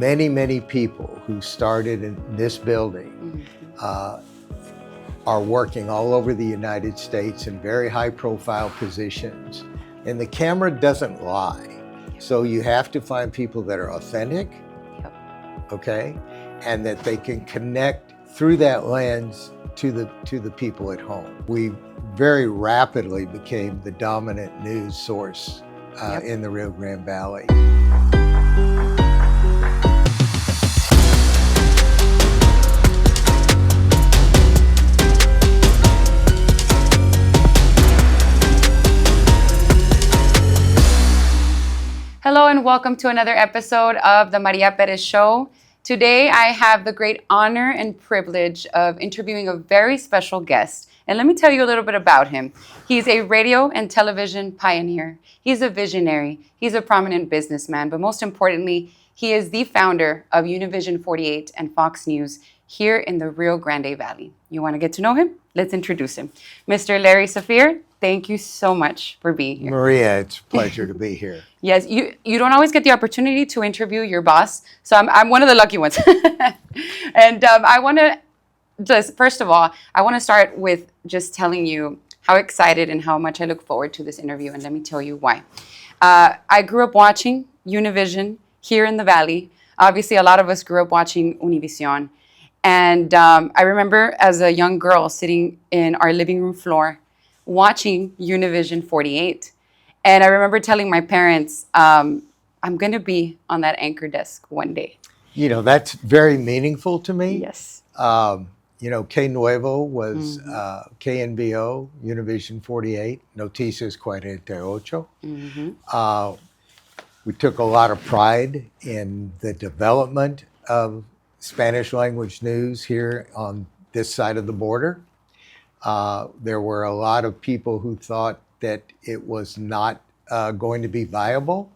many, many people who started in this building are working all over the United States in very high profile positions. And the camera doesn't lie. So you have to find people that are authentic, okay? And that they can connect through that lens to the people at home. We very rapidly became the dominant news source in the Rio Grande Valley. Hello and welcome to another episode of the Maria Perez Show. Today I have the great honor and privilege of interviewing a very special guest. And let me tell you a little bit about him. He's a radio and television pioneer. He's a visionary. He's a prominent businessman. But most importantly, he is the founder of Univision 48 and Fox News here in the Rio Grande Valley. You want to get to know him? Let's introduce him. Mr. Larry Safir, thank you so much for being here. Maria, it's a pleasure to be here. Yes, you don't always get the opportunity to interview your boss, so I'm one of the lucky ones. And I want to just, first of all, I want to start with just telling you how excited and how much I look forward to this interview, and let me tell you why. I grew up watching Univision here in the Valley. Obviously, a lot of us grew up watching Univision. And I remember as a young girl sitting in our living room floor watching Univision 48. And I remember telling my parents, I'm going to be on that anchor desk one day. You know, that's very meaningful to me. Yes. You know, Que Nuevo was KNBO, Univision 48, Noticias 48. We took a lot of pride in the development of Spanish language news here on this side of the border. There were a lot of people who thought that it was not going to be viable,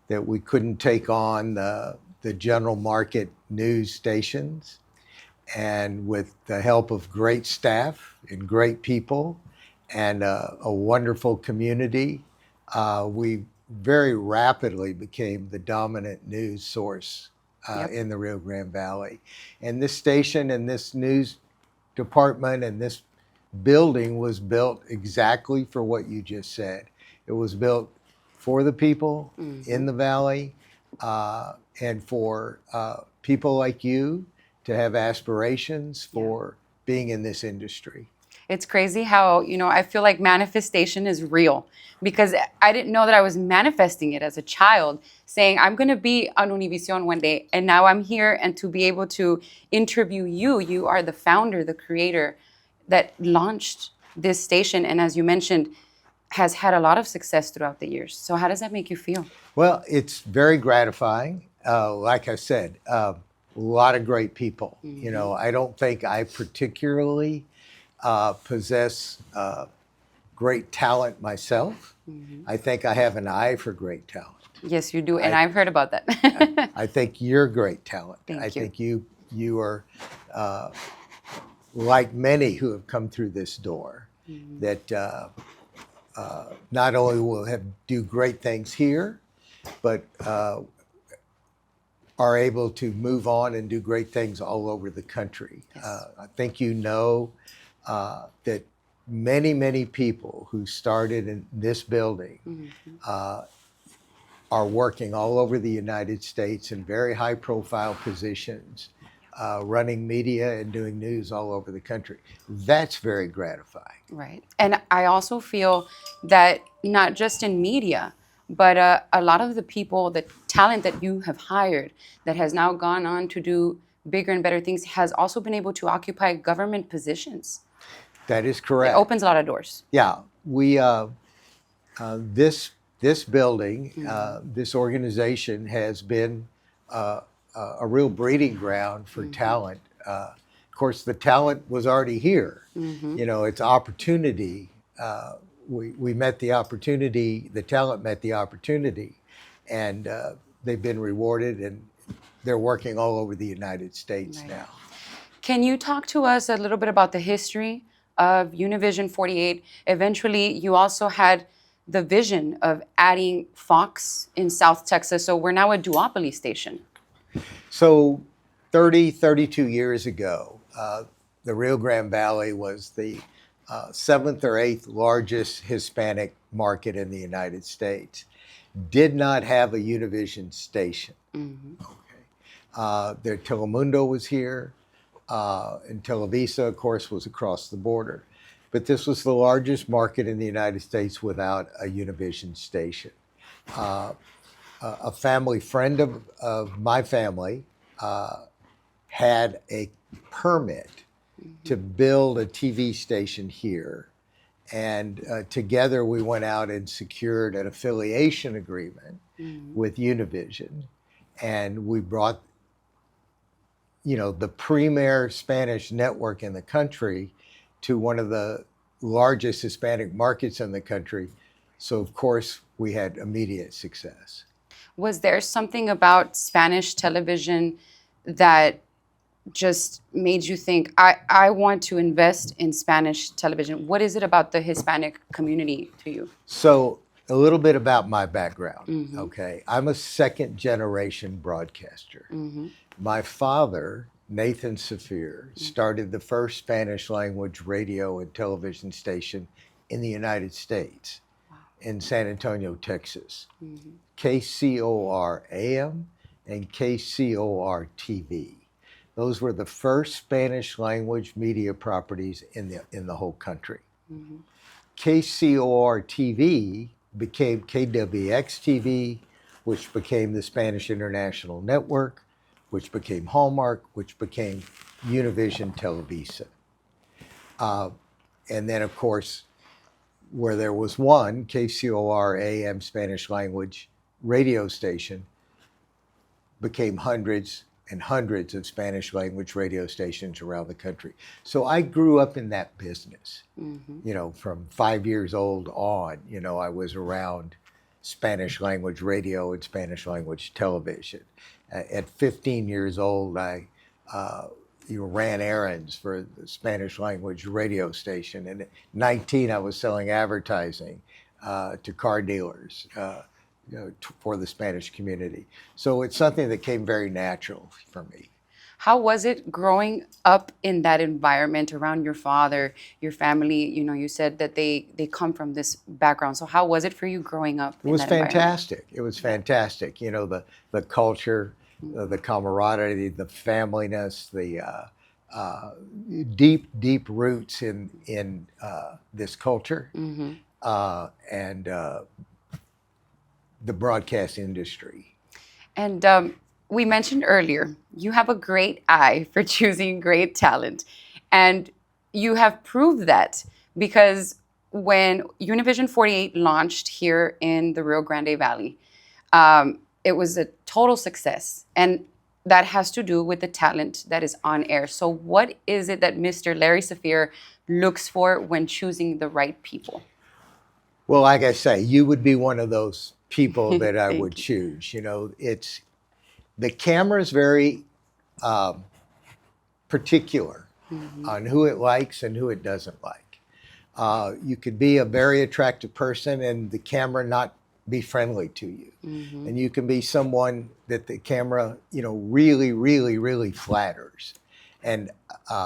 that we couldn't take on the general market news stations. And with the help of great staff and great people and a wonderful community, we very rapidly became the dominant news source in the Rio Grande Valley. And this station and this news department and this building was built exactly for what you just said. It was built for the people in the Valley and for people like you to have aspirations for being in this industry. It's crazy how, you know, I feel like manifestation is real because I didn't know that I was manifesting it as a child, saying I'm going to be on Univision one day. And now I'm here, and to be able to interview you, you are the founder, the creator that launched this station. And as you mentioned, has had a lot of success throughout the years. So how does that make you feel? Well, it's very gratifying. Like I said, a lot of great people. You know, I don't think I particularly possess great talent myself. I think I have an eye for great talent. Yes, you do. And I've heard about that. I think you're great talent. Thank you. I think you are like many who have come through this door that not only will do great things here, but are able to move on and do great things all over the country. Yes. I think you know that many, many people who started in this building are working all over the United States in very high profile positions, running media and doing news all over the country. That's very gratifying. Right. And I also feel that not just in media, but a lot of the people, the talent that you have hired that has now gone on to do bigger and better things has also been able to occupy government positions. That is correct. It opens a lot of doors. Yeah, we this building, this organization has been a real breeding ground for talent. Of course, the talent was already here. You know, it's opportunity. We met the opportunity. The talent met the opportunity, and they've been rewarded, and they're working all over the United States now. Can you talk to us a little bit about the history of Univision 48? Eventually, you also had the vision of adding Fox in South Texas, so we're now a duopoly station. So 32 years ago, the Rio Grande Valley was the seventh or eighth largest Hispanic market in the United States. Did not have a Univision station. Mm-hmm. Their Telemundo was here, and Televisa, of course, was across the border. But this was the largest market in the United States without a Univision station. A family friend of my family had a permit to build a TV station here. And together we went out and secured an affiliation agreement with Univision. And we brought, the premier Spanish network in the country to one of the largest Hispanic markets in the country. So, of course, we had immediate success. Was there something about Spanish television that just made you think, I want to invest in Spanish television? What is it about the Hispanic community to you? So, a little bit about my background, okay? I'm a second generation broadcaster. My father, Nathan Safir, started the first Spanish language radio and television station in the United States in San Antonio, Texas. KCOR AM and KCOR TV. Those were the first Spanish language media properties in the whole country. KCOR TV became KWX TV, which became the Spanish International Network, which became Hallmark, which became Univision Televisa. And then, of course, where there was one KCOR AM Spanish language radio station, became hundreds and hundreds of Spanish language radio stations around the country. So I grew up in that business. From 5 years old on, I was around Spanish language radio and Spanish language television. At 15 years old, I ran errands for the Spanish language radio station. And at 19, I was selling advertising to car dealers for the Spanish community. So it's something that came very natural for me. How was it growing up in that environment around your father, your family? You said that they come from this background. So how was it for you growing up? It was fantastic. It was fantastic. The culture, the camaraderie, the familyness, the deep roots in this culture, and the broadcast industry. And we mentioned earlier, you have a great eye for choosing great talent. And you have proved that because when Univision 48 launched here in the Rio Grande Valley, it was a total success. And that has to do with the talent that is on air. So what is it that Mr. Larry Safir looks for when choosing the right people? Well, like I say, you would be one of those people that I would choose. The camera is very particular on who it likes and who it doesn't like. You could be a very attractive person and the camera not be friendly to you. And you can be someone that the camera, really flatters. And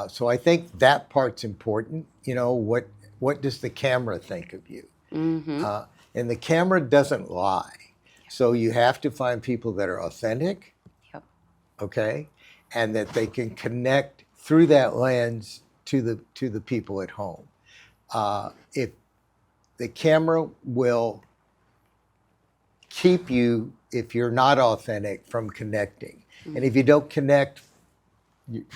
so I think that part's important. What does the camera think of you? And the camera doesn't lie. So you have to find people that are authentic, okay, and that they can connect through that lens to the people at home. If the camera will keep you, if you're not authentic, from connecting, and if you don't connect,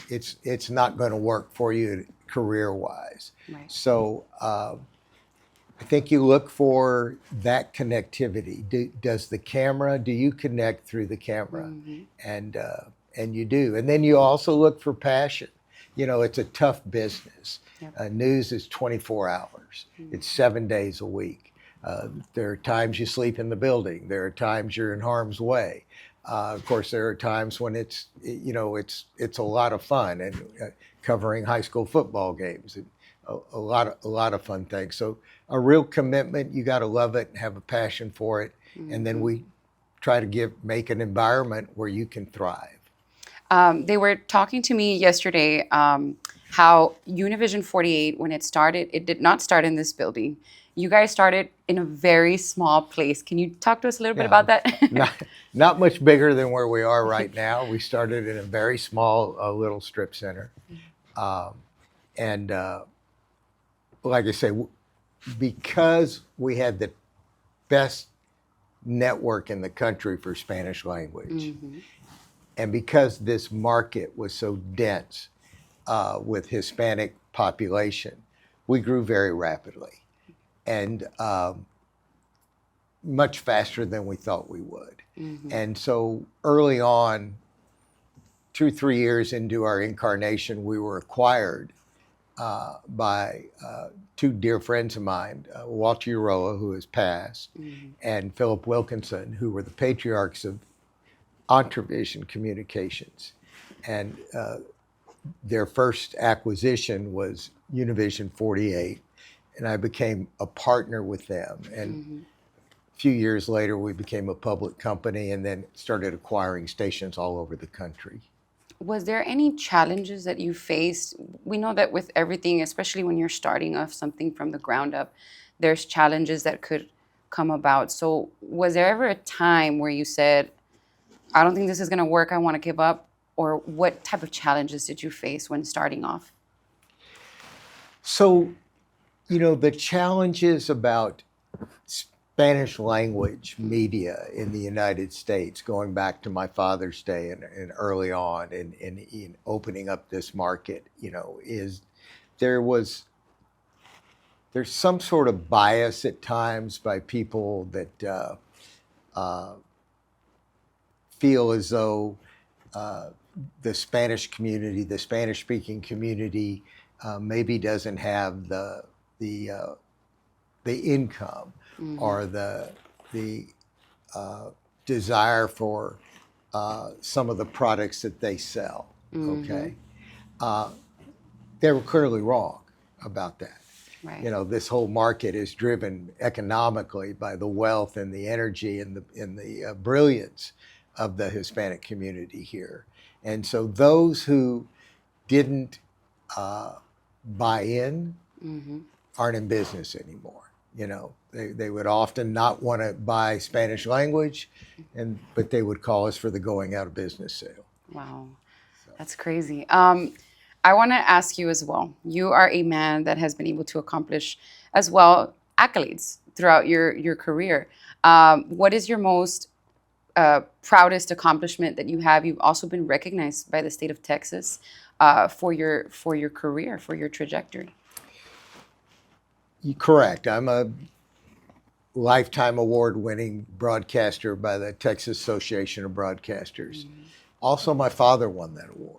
it's not going to work for you career-wise. Right. So I think you look for that connectivity. Do you connect through the camera? And you do. And then you also look for passion. It's a tough business. News is 24 hours. It's 7 days a week. There are times you sleep in the building. There are times you're in harm's way. Of course, there are times when it's a lot of fun, and covering high school football games. A lot of fun things. So a real commitment. You got to love it and have a passion for it. And then we try to make an environment where you can thrive. They were talking to me yesterday how Univision 48, when it started, it did not start in this building. You guys started in a very small place. Can you talk to us a little bit Yeah, about that? not much bigger than where we are right now. We started in a very small little strip center. And like I say, because we had the best network in the country for Spanish language, and because this market was so dense with Hispanic population, we grew very rapidly and much faster than we thought we would. And so early on, 2-3 years into our incarnation, we were acquired by two dear friends of mine, Walter Uroa, who has passed, and Philip Wilkinson, who were the patriarchs of Entrevision Communications. And their first acquisition was Univision 48, and I became a partner with them. And a few years later, we became a public company and then started acquiring stations all over the country. Was there any challenges that you faced? We know that with everything, especially when you're starting off something from the ground up, there's challenges that could come about. So was there ever a time where you said, I don't think this is going to work, I want to give up? Or what type of challenges did you face when starting off? So, the challenges about Spanish language media in the United States, going back to my father's day and early on in opening up this market, is there's some sort of bias at times by people that feel as though the Spanish community, the Spanish-speaking community, maybe doesn't have the income or the desire for some of the products that they sell. Okay, they were clearly wrong about that. Right. This whole market is driven economically by the wealth and the energy and the brilliance of the Hispanic community here. And so those who didn't buy in aren't in business anymore. They would often not want to buy Spanish language, but they would call us for the going out of business sale. Wow, that's crazy. I want to ask you as well. You are a man that has been able to accomplish as well accolades throughout your career. What is your most proudest accomplishment that you have? You've also been recognized by the state of Texas for your career, for your trajectory. Correct. I'm a lifetime award-winning broadcaster by the Texas Association of Broadcasters. Also, my father won that award.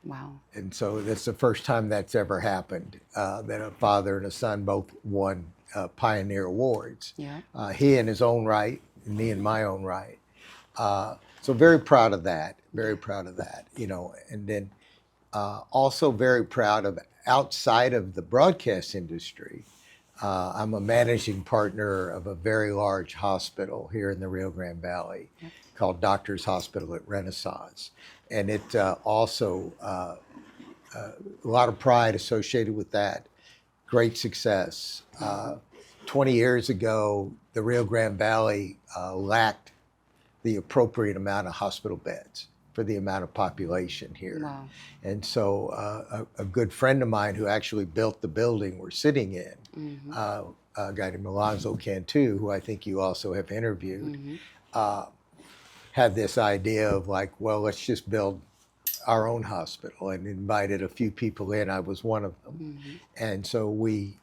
Wow. And so that's the first time that's ever happened, that a father and a son both won Pioneer Awards. Yeah. He in his own right, and me in my own right. So very proud of that, very proud of that, and then also very proud of outside of the broadcast industry. I'm a managing partner of a very large hospital here in the Rio Grande Valley called Doctors Hospital at Renaissance. And it also, a lot of pride associated with that, great success. 20 years ago, the Rio Grande Valley lacked the appropriate amount of hospital beds for the amount of population here. Wow. And so a good friend of mine who actually built the building we're sitting in, a guy named Alonzo Cantu, who I think you also have interviewed, had this idea of well, let's just build our own hospital, and invited a few people in. I was one of them. And so we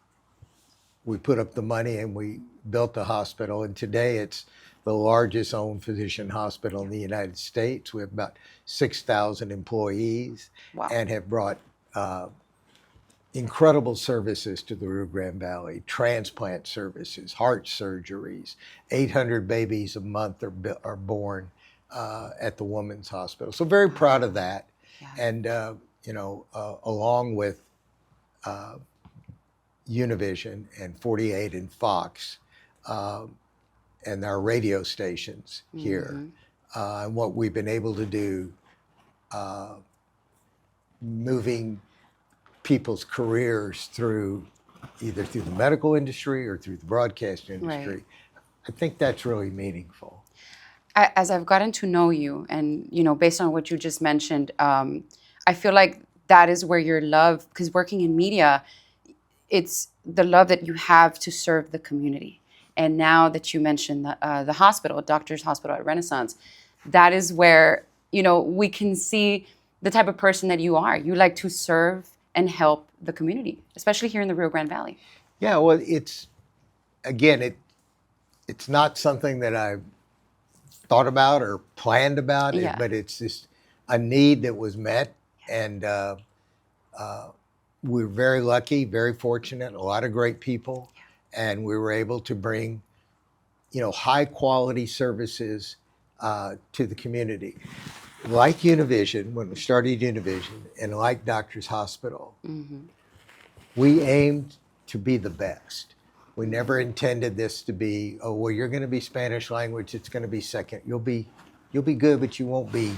put up the money and we built the hospital, and today it's the largest owned physician hospital in the United States. We have about 6,000 employees. Wow. And have brought incredible services to the Rio Grande Valley, transplant services, heart surgeries. 800 babies a month are born at the Women's Hospital. So very proud of that. Yeah. And, along with Univision and 48 and Fox, and our radio stations here, and what we've been able to do moving people's careers through either through the medical industry or through the broadcast industry. Right. I think that's really meaningful. As I've gotten to know you, and based on what you just mentioned, I feel like that is where your love, because working in media, it's the love that you have to serve the community. And now that you mentioned the hospital, Doctor's Hospital at Renaissance, that is where we can see the type of person that you are. You like to serve and help the community, especially here in the Rio Grande Valley. Yeah, well, it's not something that I thought about or planned about, Yeah. but it's just a need that was met, and we're very lucky, very fortunate, a lot of great people, and we were able to bring, high quality services to the community. Like Univision, when we started Univision, and like Doctor's Hospital, we aimed to be the best. We never intended this to be, oh, well, you're going to be Spanish language, it's going to be second. You'll be good, but you won't be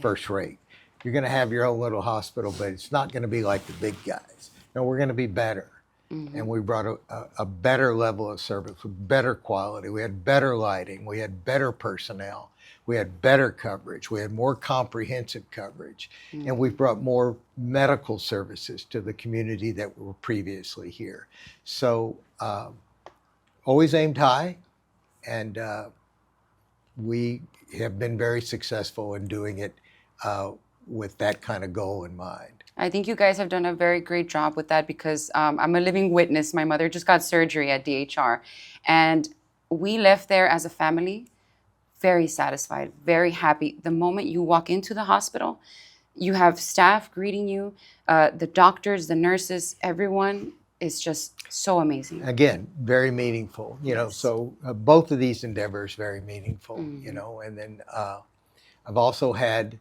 first rate. You're going to have your own little hospital, but it's not going to be like the big guys. No, we're going to be better. And we brought a better level of service with better quality. We had better lighting. We had better personnel. We had better coverage. We had more comprehensive coverage. And we've brought more medical services to the community that were previously here. So always aimed high, and we have been very successful in doing it with that kind of goal in mind. I think you guys have done a very great job with that, because I'm a living witness. My mother just got surgery at DHR, and we left there as a family very satisfied, very happy. The moment you walk into the hospital, you have staff greeting you, the doctors, the nurses, everyone is just so amazing. Again, very meaningful, so both of these endeavors very meaningful, and then I've also had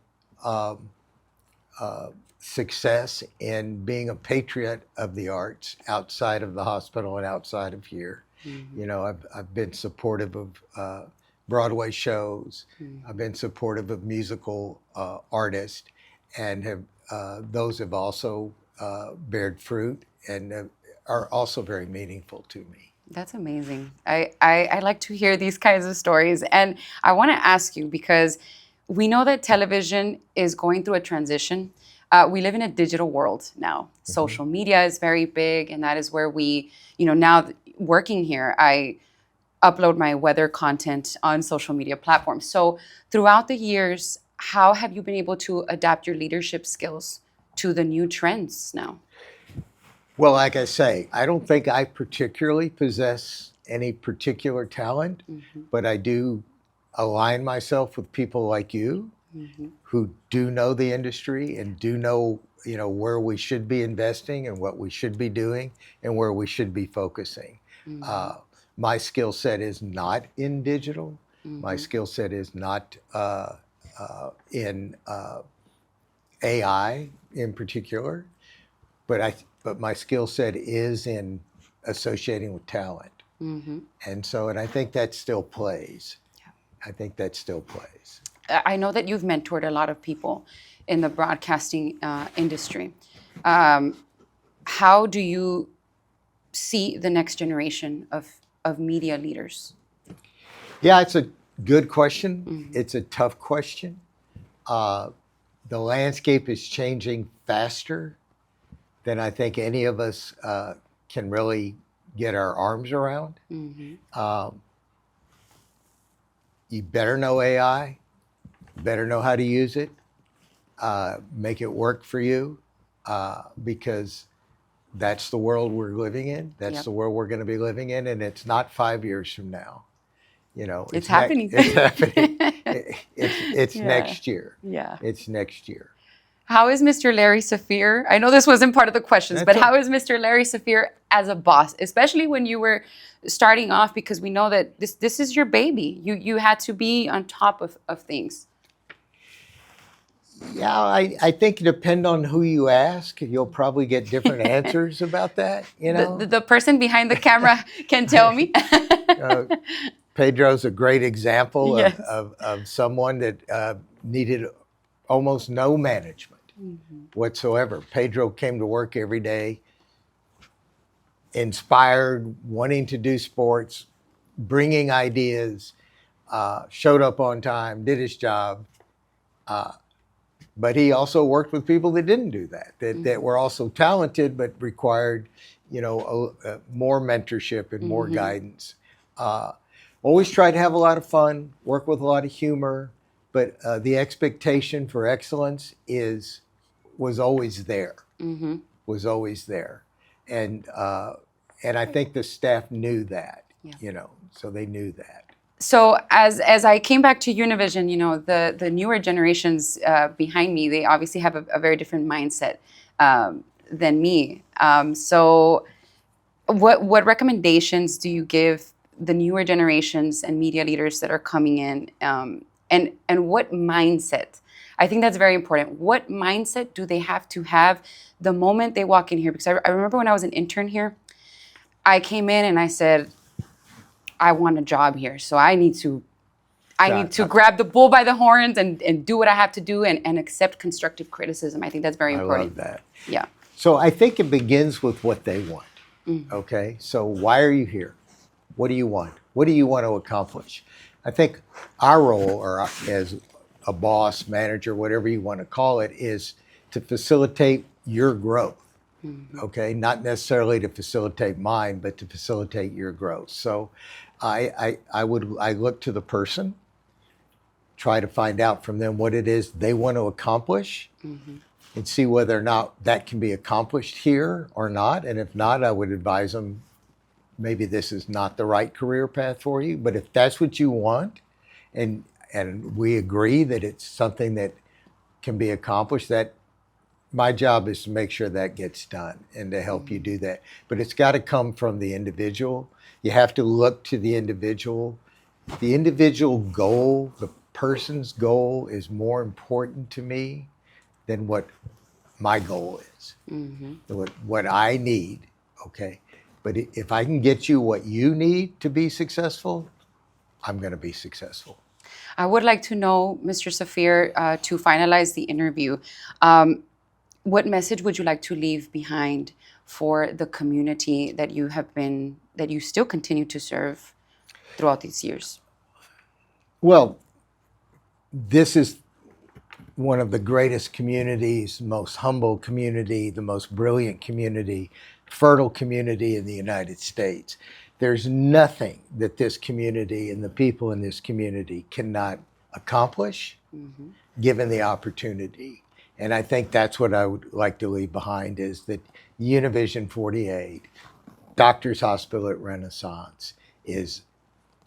success in being a patriot of the arts outside of the hospital and outside of here. I've been supportive of Broadway shows. I've been supportive of musical artists, and those have also bared fruit and are also very meaningful to me. That's amazing. I like to hear these kinds of stories. And I want to ask you, because we know that television is going through a transition. We live in a digital world now. Social media is very big, and that is where we, now working here, I upload my weather content on social media platforms. So throughout the years, how have you been able to adapt your leadership skills to the new trends now? Well, like I say, I don't think I particularly possess any particular talent, but I do align myself with people like you who do know the industry and do know, where we should be investing and what we should be doing and where we should be focusing. My skill set is not in digital. My skill set is not in AI in particular, but my skill set is in associating with talent. And I think that still plays. I think that still plays. I know that you've mentored a lot of people in the broadcasting industry. How do you see the next generation of media leaders? Yeah, it's a good question. It's a tough question. The landscape is changing faster than I think any of us can really get our arms around. You better know AI, better know how to use it, make it work for you, because that's the world we're living in. That's the world we're going to be living in, and it's not 5 years from now. It's happening. It's happening. It's next year. Yeah. It's next year. How is Mr. Larry Safir? I know this wasn't part of the questions, but how is Mr. Larry Safir as a boss, especially when you were starting off? Because we know that this is your baby. You had to be on top of things. Yeah, I think it depends on who you ask. You'll probably get different answers about that. The person behind the camera can tell me. Pedro's a great example Yes. of someone that needed almost no management whatsoever. Pedro came to work every day, inspired, wanting to do sports, bringing ideas, showed up on time, did his job. But he also worked with people that didn't do that were also talented, but required, more mentorship and more guidance. Always tried to have a lot of fun, work with a lot of humor, but the expectation for excellence was always there. Was always there, and I think the staff knew that. So they knew that. So as I came back to Univision, the newer generations behind me, they obviously have a very different mindset than me. So what recommendations do you give the newer generations and media leaders that are coming in, and what mindset? I think that's very important. What mindset do they have to have the moment they walk in here? Because I remember when I was an intern here, I came in and I said, I want a job here, so I need to grab the bull by the horns and do what I have to do and accept constructive criticism. I think that's very important. I love that. Yeah. So I think it begins with what they want. Okay, so why are you here? What do you want? What do you want to accomplish? I think our role, or as a boss, manager, whatever you want to call it, is to facilitate your growth. Okay, not necessarily to facilitate mine, but to facilitate your growth. So I look to the person, try to find out from them what it is they want to accomplish, and see whether or not that can be accomplished here or not. And if not, I would advise them, maybe this is not the right career path for you. But if that's what you want, and we agree that it's something that can be accomplished, that my job is to make sure that gets done and to help you do that. But it's got to come from the individual. You have to look to the individual. The individual goal, the person's goal, is more important to me than what my goal is, what I need, okay? But if I can get you what you need to be successful, I'm going to be successful. I would like to know, Mr. Safir, to finalize the interview, what message would you like to leave behind for the community that you still continue to serve throughout these years? Well, this is one of the greatest communities, most humble community, the most brilliant community, fertile community in the United States. There's nothing that this community and the people in this community cannot accomplish, given the opportunity. And I think that's what I would like to leave behind, is that Univision 48, Doctors Hospital at Renaissance, is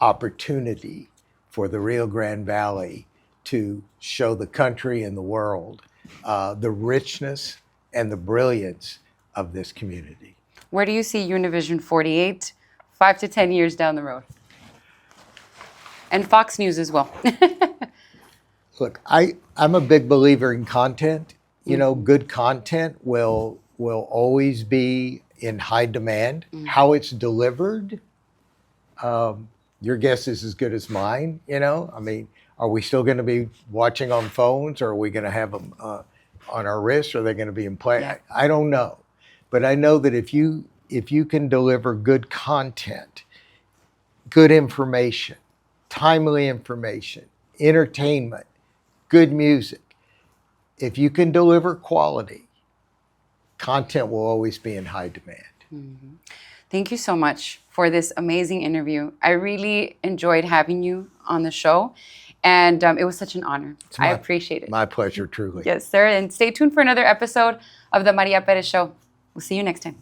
opportunity for the Rio Grande Valley to show the country and the world the richness and the brilliance of this community. Where do you see Univision 48 5 to 10 years down the road? And Fox News as well. Look, I'm a big believer in content. Good content will always be in high demand. How it's delivered, your guess is as good as mine. I mean, are we still going to be watching on phones, or are we going to have them on our wrists? Or are they going to be in play? Yeah. I don't know, but I know that if you can deliver good content, good information, timely information, entertainment, good music, if you can deliver quality, content will always be in high demand. Thank you so much for this amazing interview. I really enjoyed having you on the show, and it was such an honor. I appreciate it. My pleasure, truly. Yes, sir. And stay tuned for another episode of the Maria Perez Show. We'll see you next time.